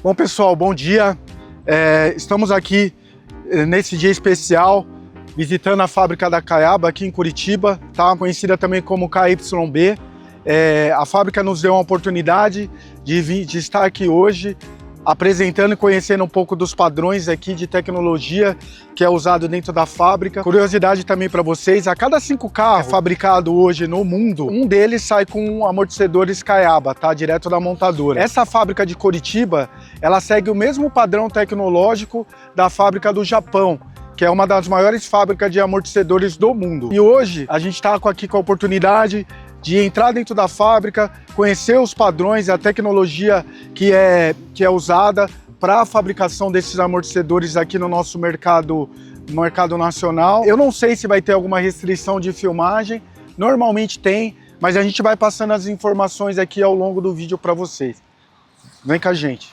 Bom, pessoal, bom dia. Estamos aqui nesse dia especial visitando a fábrica da Caiaba aqui em Curitiba, tá? Conhecida também como KYB. A fábrica nos deu uma oportunidade de estar aqui hoje apresentando e conhecendo um pouco dos padrões aqui de tecnologia que é usado dentro da fábrica. Curiosidade também para vocês, a cada 5 carros fabricados hoje no mundo, um deles sai com amortecedores Caiaba, tá? Direto da montadora. Essa fábrica de Curitiba, ela segue o mesmo padrão tecnológico da fábrica do Japão, que é uma das maiores fábricas de amortecedores do mundo. E hoje a gente está aqui com a oportunidade de entrar dentro da fábrica, conhecer os padrões e a tecnologia que é usada para a fabricação desses amortecedores aqui no nosso mercado nacional. Eu não sei se vai ter alguma restrição de filmagem, normalmente tem, mas a gente vai passando as informações aqui ao longo do vídeo para vocês. Vem com a gente.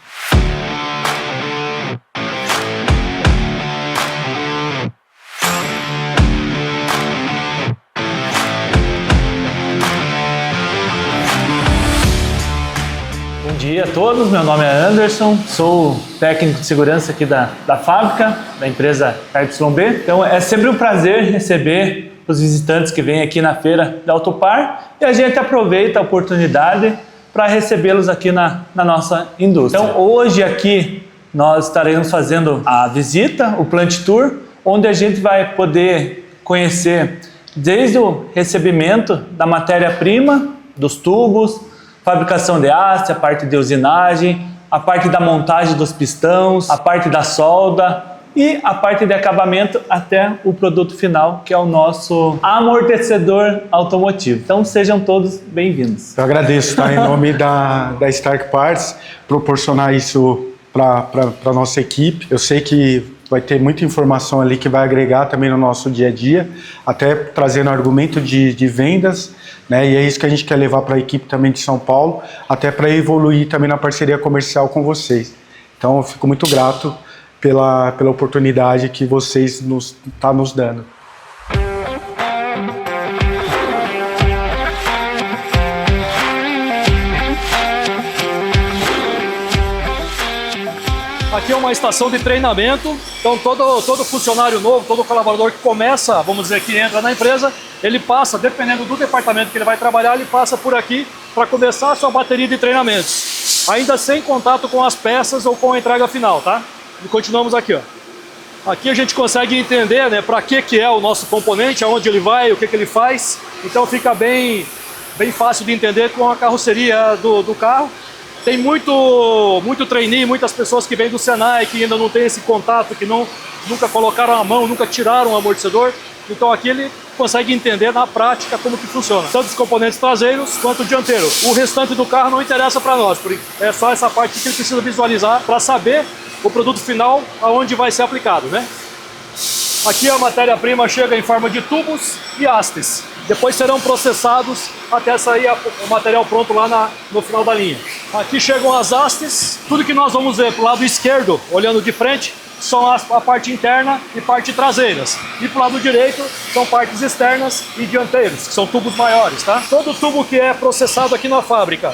Bom dia a todos, meu nome é Anderson, sou técnico de segurança aqui da fábrica, da empresa KYB. Então é sempre um prazer receber os visitantes que vêm aqui na feira da Autopar e a gente aproveita a oportunidade para recebê-los aqui na nossa indústria. Então hoje aqui nós estaremos fazendo a visita, o Plant Tour, onde a gente vai poder conhecer desde o recebimento da matéria-prima, dos tubos, fabricação de haste, a parte de usinagem, a parte da montagem dos pistões, a parte da solda e a parte de acabamento até o produto final, que é o nosso amortecedor automotivo. Então sejam todos bem-vindos. Eu agradeço, tá? Em nome da Stark Parts, proporcionar isso para a nossa equipe. Eu sei que vai ter muita informação ali que vai agregar também no nosso dia a dia, até trazendo argumento de vendas, né? E é isso que a gente quer levar para a equipe também de São Paulo, até para evoluir também na parceria comercial com vocês. Então eu fico muito grato pela oportunidade que vocês estão nos dando. Aqui é uma estação de treinamento, então todo funcionário novo, todo colaborador que começa, vamos dizer, que entra na empresa, ele passa, dependendo do departamento que ele vai trabalhar, ele passa por aqui para começar a sua bateria de treinamentos. Ainda sem contato com as peças ou com a entrega final, tá? E continuamos aqui, ó. Aqui a gente consegue entender, né, para que é o nosso componente, aonde ele vai, o que ele faz. Então fica bem fácil de entender com a carroceria do carro. Tem muito trainee, muitas pessoas que vêm do Senai, que ainda não tem esse contato, que nunca colocaram a mão, nunca tiraram o amortecedor. Então aqui ele consegue entender na prática como que funciona, tanto os componentes traseiros quanto o dianteiro. O restante do carro não interessa para nós, porque é só essa parte que ele precisa visualizar para saber o produto final, aonde vai ser aplicado, né? Aqui a matéria-prima chega em forma de tubos e hastes. Depois serão processados até sair o material pronto lá no final da linha. Aqui chegam as hastes. Tudo que nós vamos ver para o lado esquerdo, olhando de frente, são a parte interna e parte traseiras. E para o lado direito são partes externas e dianteiros, que são tubos maiores, tá? Todo tubo que é processado aqui na fábrica,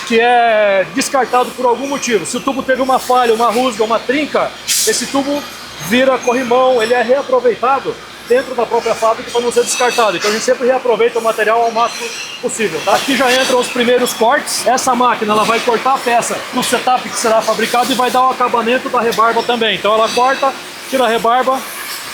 que é descartado por algum motivo, se o tubo teve uma falha, uma rusga, uma trinca, esse tubo vira corrimão, ele é reaproveitado dentro da própria fábrica para não ser descartado. Então a gente sempre reaproveita o material ao máximo possível, tá? Aqui já entram os primeiros cortes. Essa máquina ela vai cortar a peça no setup que será fabricado e vai dar o acabamento da rebarba também. Então ela corta, tira a rebarba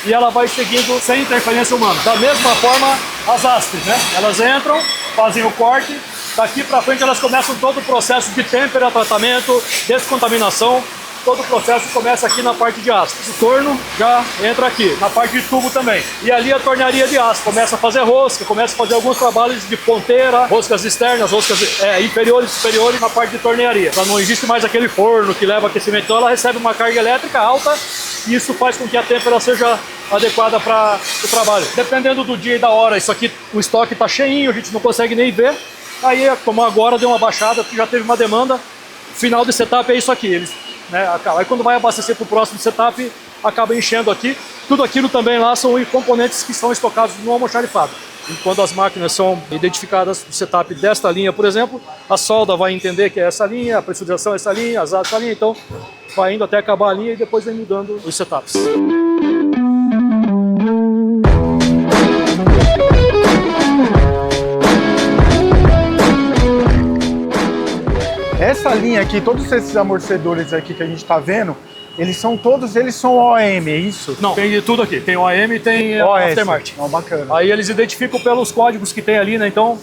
e ela vai seguindo sem interferência humana. Da mesma forma as hastes, né? Elas entram, fazem o corte. Daqui para frente elas começam todo o processo de têmpera, tratamento, descontaminação. Todo o processo começa aqui na parte de haste. O torno já entra aqui, na parte de tubo também. E ali a tornearia de haste. Começa a fazer rosca, começa a fazer alguns trabalhos de ponteira, roscas externas, roscas inferiores e superiores na parte de tornearia. Não existe mais aquele forno que leva aquecimento, então ela recebe uma carga elétrica alta e isso faz com que a têmpera seja adequada para o trabalho. Dependendo do dia e da hora, isso aqui, o estoque está cheinho, a gente não consegue nem ver. Aí, como agora deu uma baixada, já teve uma demanda, o final de setup é isso aqui. Aí quando vai abastecer para o próximo setup, acaba enchendo aqui. Tudo aquilo também lá são componentes que são estocados no almoxarifado. E quando as máquinas são identificadas no setup desta linha, por exemplo, a solda vai entender que é essa linha, a pressurização é essa linha, as essa linha, então vai indo até acabar a linha e depois vem mudando os setups. Essa linha aqui, todos esses amortecedores aqui que a gente está vendo, eles são OEM, é isso? Não, tem de tudo aqui. Tem OEM e tem aftermarket. Bacana. Aí eles identificam pelos códigos que tem ali, né? Então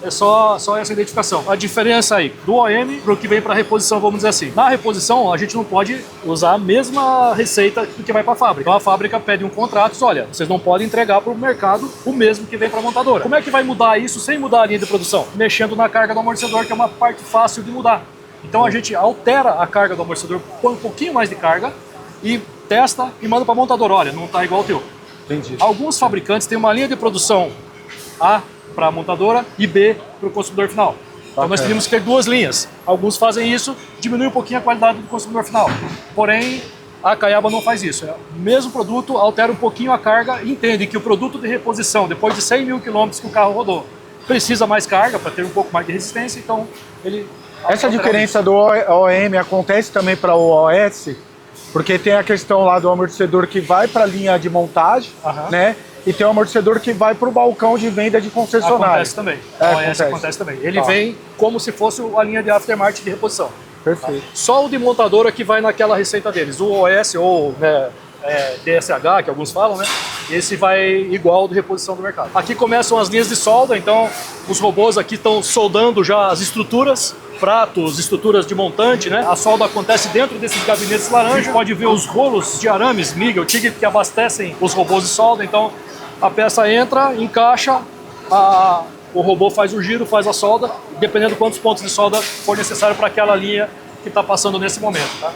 é só essa identificação. A diferença aí do OEM para o que vem para reposição, vamos dizer assim. Na reposição, a gente não pode usar a mesma receita do que vai para a fábrica. Então a fábrica pede um contrato, diz, olha, vocês não podem entregar para o mercado o mesmo que vem para a montadora. Como é que vai mudar isso sem mudar a linha de produção? Mexendo na carga do amortecedor, que é uma parte fácil de mudar. Então a gente altera a carga do amortecedor, põe um pouquinho mais de carga e testa e manda para a montadora. Olha, não está igual ao teu. Entendi. Alguns fabricantes têm uma linha de produção A para a montadora e B para o consumidor final. Então nós teríamos que ter duas linhas. Alguns fazem isso, diminui um pouquinho a qualidade do consumidor final. Porém, a Caiaba não faz isso. O mesmo produto altera um pouquinho a carga e entende que o produto de reposição, depois de 100 mil quilômetros que o carro rodou, precisa mais carga para ter um pouco mais de resistência, então ele... Essa diferença do OEM acontece também para o OS? Porque tem a questão lá do amortecedor que vai para a linha de montagem, né? E tem o amortecedor que vai para o balcão de venda de concessionário. Acontece também. O OS acontece também. Ele vem como se fosse a linha de aftermarket de reposição. Perfeito. Só o de montadora que vai naquela receita deles. O OS ou DSH, que alguns falam, né? Esse vai igual ao de reposição do mercado. Aqui começam as linhas de solda, então os robôs aqui estão soldando já as estruturas, pratos, estruturas de montante, né? A solda acontece dentro desses gabinetes laranja. A gente pode ver os rolos de arames, MIG ou TIG, que abastecem os robôs de solda. Então a peça entra, encaixa, o robô faz o giro, faz a solda, dependendo de quantos pontos de solda for necessário para aquela linha que está passando nesse momento, tá?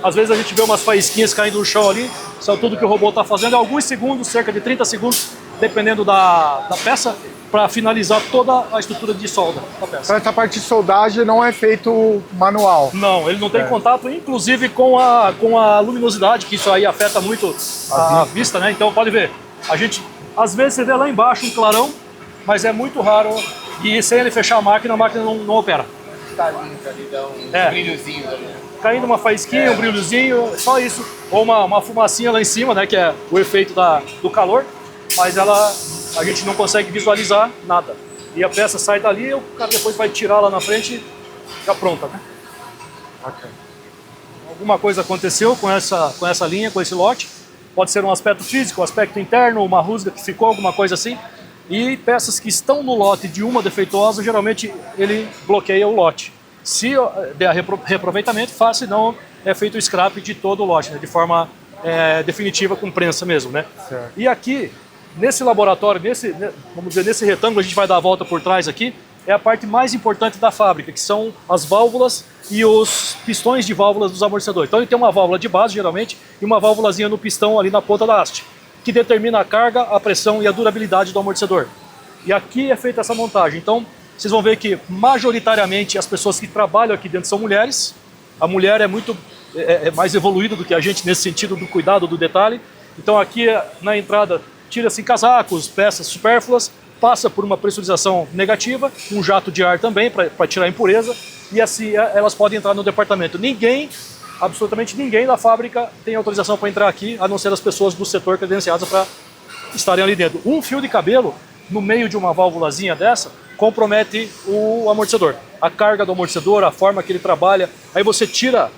Às vezes a gente vê umas faísquinhas caindo no chão ali, são tudo que o robô está fazendo, alguns segundos, cerca de 30 segundos, dependendo da peça, para finalizar toda a estrutura de solda da peça. Então essa parte de soldagem não é feito manual? Não, ele não tem contato, inclusive com a luminosidade, que isso aí afeta muito a vista, né? Então pode ver, a gente, às vezes você vê lá embaixo um clarão, mas é muito raro, e sem ele fechar a máquina não opera. Tá lindo ali, dá um brilhozinho ali. Caindo uma faísquinha, um brilhozinho, só isso. Ou uma fumacinha lá em cima, né, que é o efeito do calor, mas a gente não consegue visualizar nada. E a peça sai dali, o cara depois vai tirar lá na frente e fica pronta, né? Okay. Alguma coisa aconteceu com essa linha, com esse lote. Pode ser um aspecto físico, um aspecto interno, uma rusga que ficou, alguma coisa assim. E peças que estão no lote de uma defeituosa, geralmente ele bloqueia o lote. Se der reaproveitamento, faz, senão é feito o scrap de todo o lote, né, de forma definitiva, com prensa mesmo, né? Certo. E aqui, nesse laboratório, vamos dizer, nesse retângulo, a gente vai dar a volta por trás aqui, é a parte mais importante da fábrica, que são as válvulas e os pistões de válvulas dos amortecedores. Então ele tem uma válvula de base, geralmente, e uma válvulazinha no pistão ali na ponta da haste, que determina a carga, a pressão e a durabilidade do amortecedor. E aqui é feita essa montagem. Então, vocês vão ver que, majoritariamente, as pessoas que trabalham aqui dentro são mulheres. A mulher é muito mais evoluída do que a gente nesse sentido do cuidado do detalhe. Então, aqui na entrada, tira-se casacos, peças supérfluas, passa por uma pressurização negativa, um jato de ar também para tirar a impureza, e assim elas podem entrar no departamento. Absolutamente ninguém da fábrica tem autorização para entrar aqui, a não ser as pessoas do setor credenciadas para estarem ali dentro. Um fio de cabelo no meio de uma válvulazinha dessa compromete o amortecedor. A carga do amortecedor, a forma que ele trabalha, aí você tira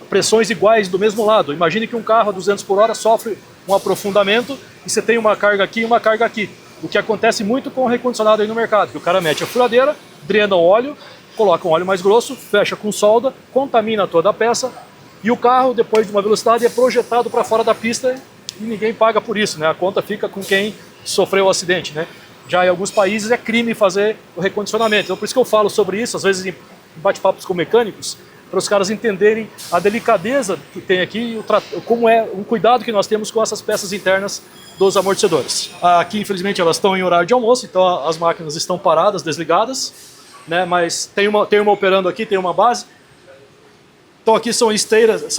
pressões iguais do mesmo lado. Imagine que um carro a 200 por hora sofre um aprofundamento e você tem uma carga aqui e uma carga aqui. O que acontece muito com o recondicionado aí no mercado, que o cara mete a furadeira, drena o óleo, coloca um óleo mais grosso, fecha com solda, contamina toda a peça e o carro, depois de uma velocidade, é projetado para fora da pista e ninguém paga por isso, né? A conta fica com quem sofreu o acidente, né? Já em alguns países é crime fazer o recondicionamento. Então por isso que eu falo sobre isso, às vezes em bate-papos com mecânicos, para os caras entenderem a delicadeza que tem aqui, como é o cuidado que nós temos com essas peças internas dos amortecedores. Aqui, infelizmente, elas estão em horário de almoço, então as máquinas estão paradas, desligadas, né? Mas tem uma operando aqui, tem uma base. Então aqui são esteiras,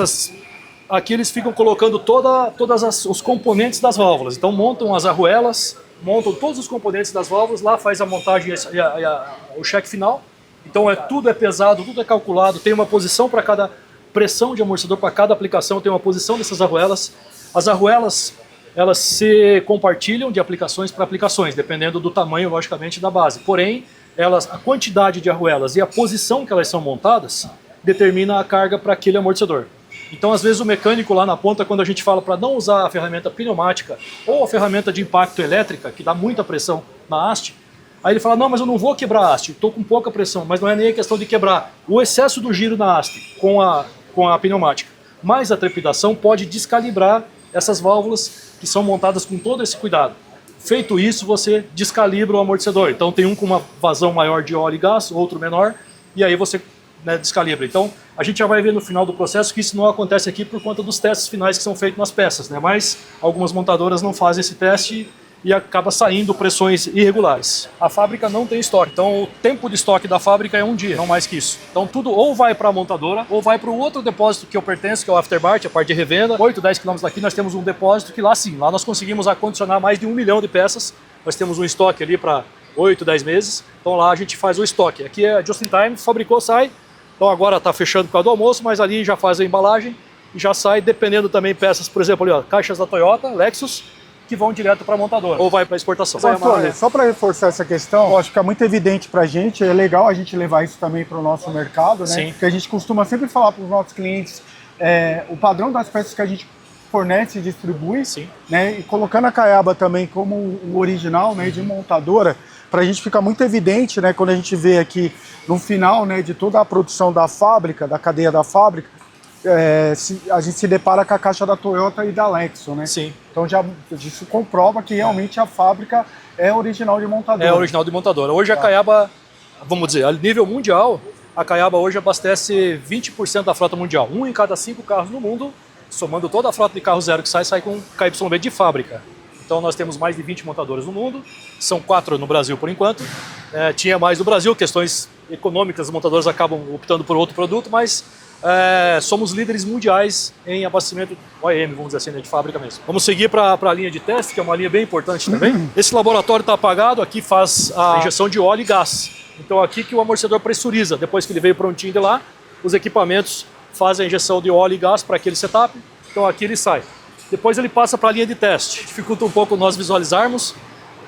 aqui eles ficam colocando todos os componentes das válvulas. Então montam as arruelas, montam todos os componentes das válvulas, lá faz a montagem e o cheque final. Então tudo é pesado, tudo é calculado, tem uma posição para cada pressão de amortecedor, para cada aplicação tem uma posição dessas arruelas. As arruelas, elas se compartilham de aplicações para aplicações, dependendo do tamanho, logicamente, da base. Porém, a quantidade de arruelas e a posição que elas são montadas determina a carga para aquele amortecedor. Então, às vezes, o mecânico lá na ponta, quando a gente fala para não usar a ferramenta pneumática ou a ferramenta de impacto elétrica, que dá muita pressão na haste, aí ele fala, não, mas eu não vou quebrar a haste, estou com pouca pressão, mas não é nem a questão de quebrar. O excesso do giro na haste com a pneumática, mais a trepidação pode descalibrar essas válvulas que são montadas com todo esse cuidado. Feito isso, você descalibra o amortecedor. Então tem um com uma vazão maior de óleo e gás, outro menor, e aí você descalibra. Então a gente já vai ver no final do processo que isso não acontece aqui por conta dos testes finais que são feitos nas peças, né? Mas algumas montadoras não fazem esse teste e acaba saindo pressões irregulares. A fábrica não tem estoque, então o tempo de estoque da fábrica é um dia, não mais que isso. Então tudo ou vai para a montadora, ou vai para o outro depósito que eu pertenço, que é o Aftermarket, a parte de revenda. 8, 10 km daqui nós temos um depósito que lá sim, lá nós conseguimos acondicionar mais de 1 milhão de peças. Nós temos um estoque ali para 8, 10 meses, então lá a gente faz o estoque. Aqui é just in time, fabricou, sai. Então agora está fechando por causa do almoço, mas ali já faz a embalagem e já sai, dependendo também peças, por exemplo, ali, ó, caixas da Toyota, Lexus, que vão direto para a montadora, ou vai para exportação. Antônio, só para reforçar essa questão, acho que fica muito evidente para a gente, é legal a gente levar isso também para o nosso mercado, né? Sim. Porque a gente costuma sempre falar para os nossos clientes o padrão das peças que a gente fornece e distribui, Sim. né? E colocando a Caiaba também como o original, né, de montadora, para a gente fica muito evidente, né, quando a gente vê aqui no final, né, de toda a produção da fábrica, da cadeia da fábrica, a gente se depara com a caixa da Toyota e da Lexus, né? Sim. Então isso comprova que realmente a fábrica é original de montadora. É original de montadora. Hoje a Caiaba, vamos dizer, a nível mundial, a Caiaba hoje abastece 20% da frota mundial. 1 em cada 5 carros no mundo, somando toda a frota de carro zero que sai com KYB de fábrica. Então nós temos mais de 20 montadoras no mundo, são 4 no Brasil por enquanto. Tinha mais no Brasil, questões econômicas, as montadoras acabam optando por outro produto, mas somos líderes mundiais em abastecimento OEM, vamos dizer assim, né, de fábrica mesmo. Vamos seguir para a linha de teste, que é uma linha bem importante também. Esse laboratório está apagado, aqui faz a injeção de óleo e gás. Então aqui que o amortecedor pressuriza, depois que ele veio prontinho de lá, os equipamentos fazem a injeção de óleo e gás para aquele setup, então aqui ele sai. Depois ele passa para a linha de teste, dificulta um pouco nós visualizarmos.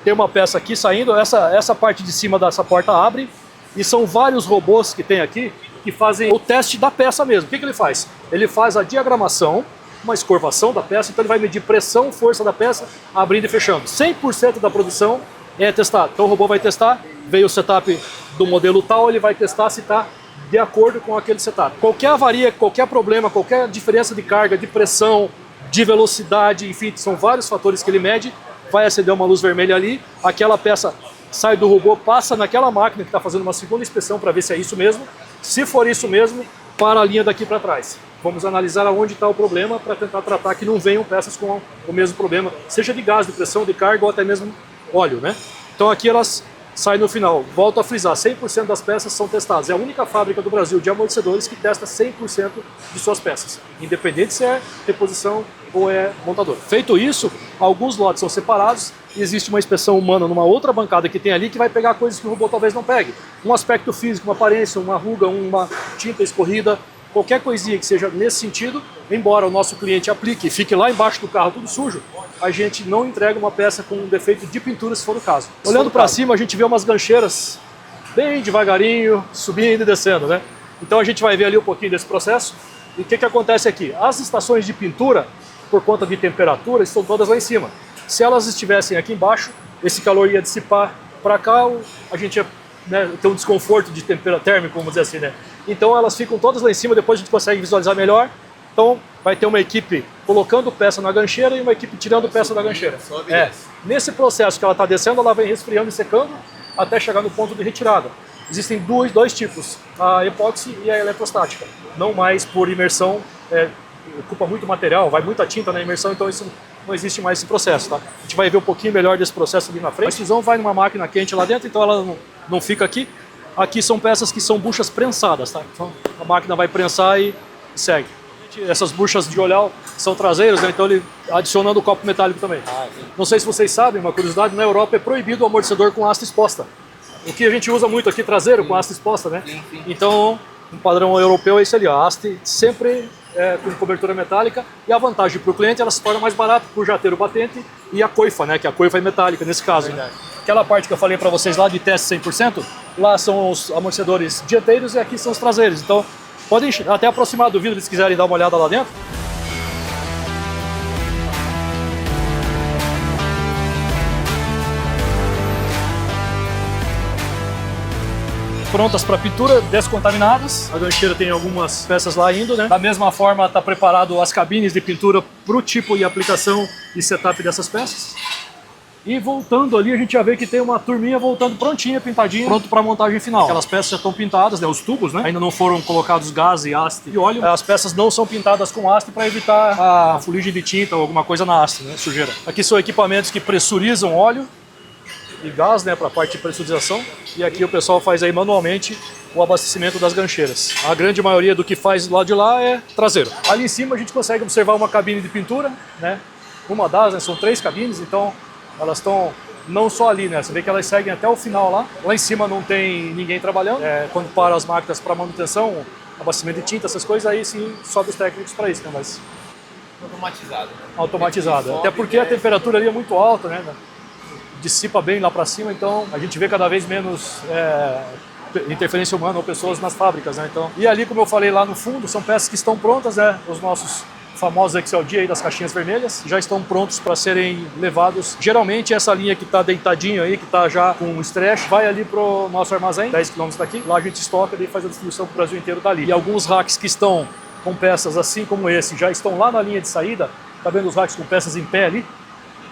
Tem uma peça aqui saindo, essa parte de cima dessa porta abre, e são vários robôs que tem aqui, que fazem o teste da peça mesmo. O que ele faz? Ele faz a diagramação, uma escorvação da peça, então ele vai medir pressão, força da peça, abrindo e fechando. 100% da produção é testado. Então o robô vai testar, veio o setup do modelo tal, ele vai testar se está de acordo com aquele setup. Qualquer avaria, qualquer problema, qualquer diferença de carga, de pressão, de velocidade, enfim, são vários fatores que ele mede, vai acender uma luz vermelha ali, aquela peça sai do robô, passa naquela máquina que está fazendo uma segunda inspeção para ver se é isso mesmo. Se for isso mesmo, para a linha daqui para trás. Vamos analisar aonde está o problema para tentar tratar que não venham peças com o mesmo problema, seja de gás, de pressão, de carga ou até mesmo óleo, né? Então aqui elas saem no final. Volto a frisar, 100% das peças são testadas. É a única fábrica do Brasil de amortecedores que testa 100% de suas peças, independente se é reposição ou é montador. Feito isso, alguns lotes são separados e existe uma inspeção humana numa outra bancada que tem ali que vai pegar coisas que o robô talvez não pegue. Um aspecto físico, uma aparência, uma ruga, uma tinta escorrida, qualquer coisinha que seja nesse sentido, embora o nosso cliente aplique e fique lá embaixo do carro tudo sujo, a gente não entrega uma peça com um defeito de pintura se for o caso. Olhando para cima, a gente vê umas gancheiras bem devagarinho, subindo e descendo, né? Então a gente vai ver ali um pouquinho desse processo. E o que acontece aqui? As estações de pintura, por conta de temperatura, estão todas lá em cima. Se elas estivessem aqui embaixo, esse calor ia dissipar para cá, a gente ia ter um desconforto de temperatura térmica, vamos dizer assim, né? Então elas ficam todas lá em cima, depois a gente consegue visualizar melhor. Então vai ter uma equipe colocando peça na gancheira e uma equipe tirando peça da gancheira. Nesse processo que ela está descendo, ela vem resfriando e secando até chegar no ponto de retirada. Existem dois tipos, a epóxi e a eletrostática. Não mais por imersão, ocupa muito material, vai muita tinta na imersão, então isso não existe mais esse processo, tá? A gente vai ver um pouquinho melhor desse processo ali na frente. A extrusão vai numa máquina quente lá dentro, então ela não fica aqui. Aqui são peças que são buchas prensadas, tá? Então a máquina vai prensar e segue. Essas buchas de olhar são traseiras, né? Então ele adicionando o copo metálico também. Não sei se vocês sabem, uma curiosidade, na Europa é proibido o amortecedor com haste exposta. O que a gente usa muito aqui, traseiro, com haste exposta, né? Então, um padrão europeu é esse ali, a haste sempre com cobertura metálica, e a vantagem para o cliente, ela se torna mais barata por já ter o batente e a coifa, né? Que a coifa é metálica nesse caso. Né? Aquela parte que eu falei para vocês lá de teste 100%, lá são os amortecedores dianteiros e aqui são os traseiros. Então, podem até aproximar do vidro se quiserem dar uma olhada lá dentro. Prontas para pintura, descontaminadas. A gancheira tem algumas peças lá ainda, né? Da mesma forma, está preparado as cabines de pintura para o tipo e aplicação e setup dessas peças. E voltando ali, a gente já vê que tem uma turminha voltando prontinha, pintadinha, pronto para a montagem final. Aquelas peças já estão pintadas, né? Os tubos, né? Ainda não foram colocados gás e haste e óleo. As peças não são pintadas com haste para evitar a fuligem de tinta ou alguma coisa na haste, né? Sujeira. Aqui são equipamentos que pressurizam óleo e gás, né, para a parte de pressurização, e aqui o pessoal faz aí manualmente o abastecimento das gancheiras. A grande maioria do que faz do lado de lá é traseiro. Ali em cima a gente consegue observar uma cabine de pintura, né? Uma das, né, são 3 cabines, então elas estão não só ali, né? Você vê que elas seguem até o final lá. Lá em cima não tem ninguém trabalhando. Quando para as máquinas para manutenção, abastecimento de tinta, essas coisas, aí sim sobe os técnicos para isso, né? Mas Automatizado. Né? Automatizado. Até porque a temperatura ali é muito alta, né? Dissipa bem lá para cima, então a gente vê cada vez menos interferência humana ou pessoas nas fábricas, né? Então, e ali, como eu falei lá no fundo, são peças que estão prontas, né? Os nossos famosos XLD aí das caixinhas vermelhas já estão prontos para serem levados. Geralmente essa linha que está deitadinho aí, que está já com stretch, vai ali pro nosso armazém, 10 km daqui. Lá a gente estoca e faz a distribuição para o Brasil inteiro dali. E alguns racks que estão com peças assim como esse já estão lá na linha de saída. Tá vendo os racks com peças em pé ali?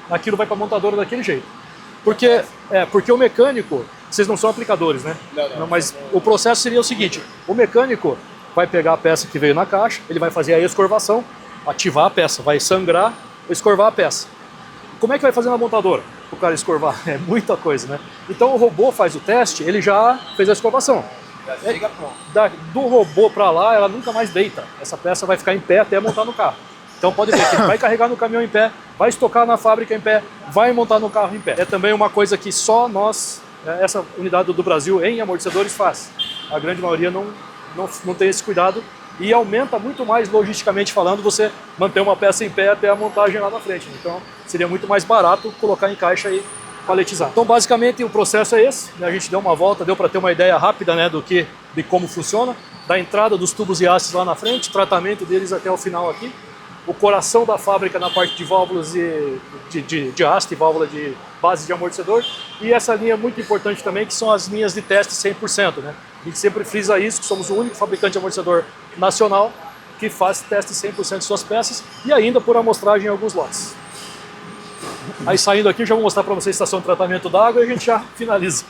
Aquilo vai para a montadora daquele jeito. Porque o mecânico, vocês não são aplicadores, né? Não, mas o processo seria o seguinte: o mecânico vai pegar a peça que veio na caixa, ele vai fazer a escorvação, ativar a peça, vai sangrar, escorvar a peça. Como é que vai fazer na montadora? O cara escorvar é muita coisa, né? Então o robô faz o teste, ele já fez a escorvação. Já chega pronto. Do robô para lá, ela nunca mais deita. Essa peça vai ficar em pé até montar no carro. Então pode ver que ele vai carregar no caminhão em pé, vai estocar na fábrica em pé, vai montar no carro em pé. É também uma coisa que só nós, essa unidade do Brasil em amortecedores faz. A grande maioria não tem esse cuidado e aumenta muito mais logisticamente falando você manter uma peça em pé até a montagem lá na frente. Então seria muito mais barato colocar em caixa e paletizar. Então basicamente o processo é esse, né? A gente deu uma volta, deu para ter uma ideia rápida, né, de como funciona, da entrada dos tubos e hastes lá na frente, tratamento deles até o final aqui. O coração da fábrica na parte de válvulas de haste, válvula de base de amortecedor, e essa linha muito importante também, que são as linhas de teste 100%, né? A gente sempre frisa isso, que somos o único fabricante de amortecedor nacional que faz teste 100% de suas peças e ainda por amostragem em alguns lotes. Aí saindo aqui, eu já vou mostrar para vocês a estação de tratamento da água e a gente já finaliza.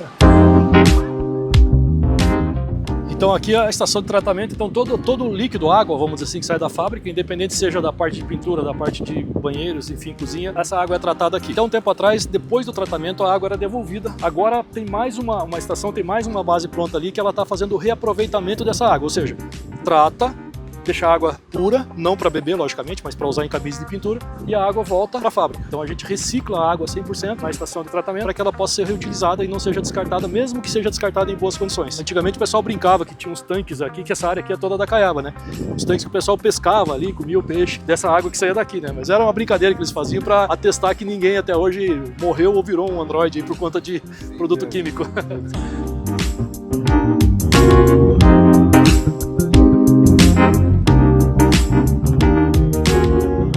Então aqui é a estação de tratamento, então todo o líquido, água, vamos dizer assim, que sai da fábrica, independente seja da parte de pintura, da parte de banheiros, enfim, cozinha, essa água é tratada aqui. Então um tempo atrás, depois do tratamento, a água era devolvida. Agora tem mais uma estação, tem mais uma base pronta ali que ela está fazendo o reaproveitamento dessa água, ou seja, trata, deixa a água pura, não para beber, logicamente, mas para usar em cabines de pintura, e a água volta para a fábrica. Então a gente recicla a água 100% na estação de tratamento para que ela possa ser reutilizada e não seja descartada, mesmo que seja descartada em boas condições. Antigamente o pessoal brincava que tinha uns tanques aqui, que essa área aqui é toda da Caiaba, né? Os tanques que o pessoal pescava ali, comia o peixe dessa água que saía daqui, né? Mas era uma brincadeira que eles faziam para atestar que ninguém até hoje morreu ou virou um androide por conta de produto químico.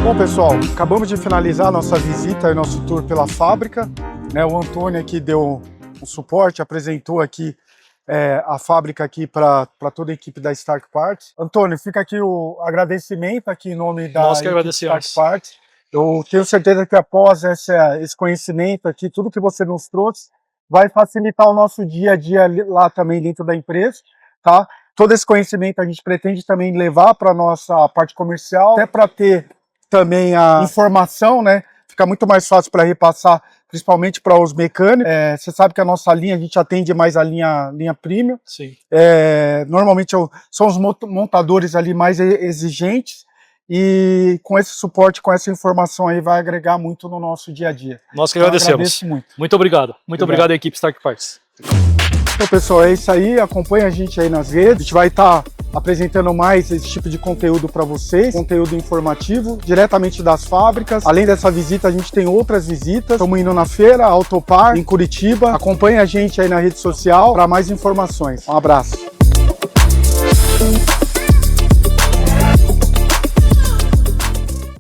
Bom, pessoal, acabamos de finalizar a nossa visita e nosso tour pela fábrica, né? O Antônio aqui deu um suporte, apresentou aqui a fábrica aqui para toda a equipe da Stark Parts. Antônio, fica aqui o agradecimento aqui em nome da Stark Parts. Eu tenho certeza que após esse conhecimento aqui, tudo que você nos trouxe, vai facilitar o nosso dia a dia lá também dentro da empresa, tá? Todo esse conhecimento a gente pretende também levar para a nossa parte comercial, até para ter também a informação, né? Fica muito mais fácil para repassar, principalmente para os mecânicos. Você sabe que a nossa linha, a gente atende mais a linha premium. Sim. Normalmente são os montadores ali mais exigentes e com esse suporte, com essa informação aí, vai agregar muito no nosso dia a dia. Nós que Então, agradecemos. agradeço muito. Muito obrigado. Muito obrigado à equipe Stark Parts. Então, pessoal, é isso aí. Acompanha a gente aí nas redes. A gente vai estar apresentando mais esse tipo de conteúdo para vocês, conteúdo informativo, diretamente das fábricas. Além dessa visita, a gente tem outras visitas. Estamos indo na feira Autopar, em Curitiba. Acompanha a gente aí na rede social para mais informações. Um abraço.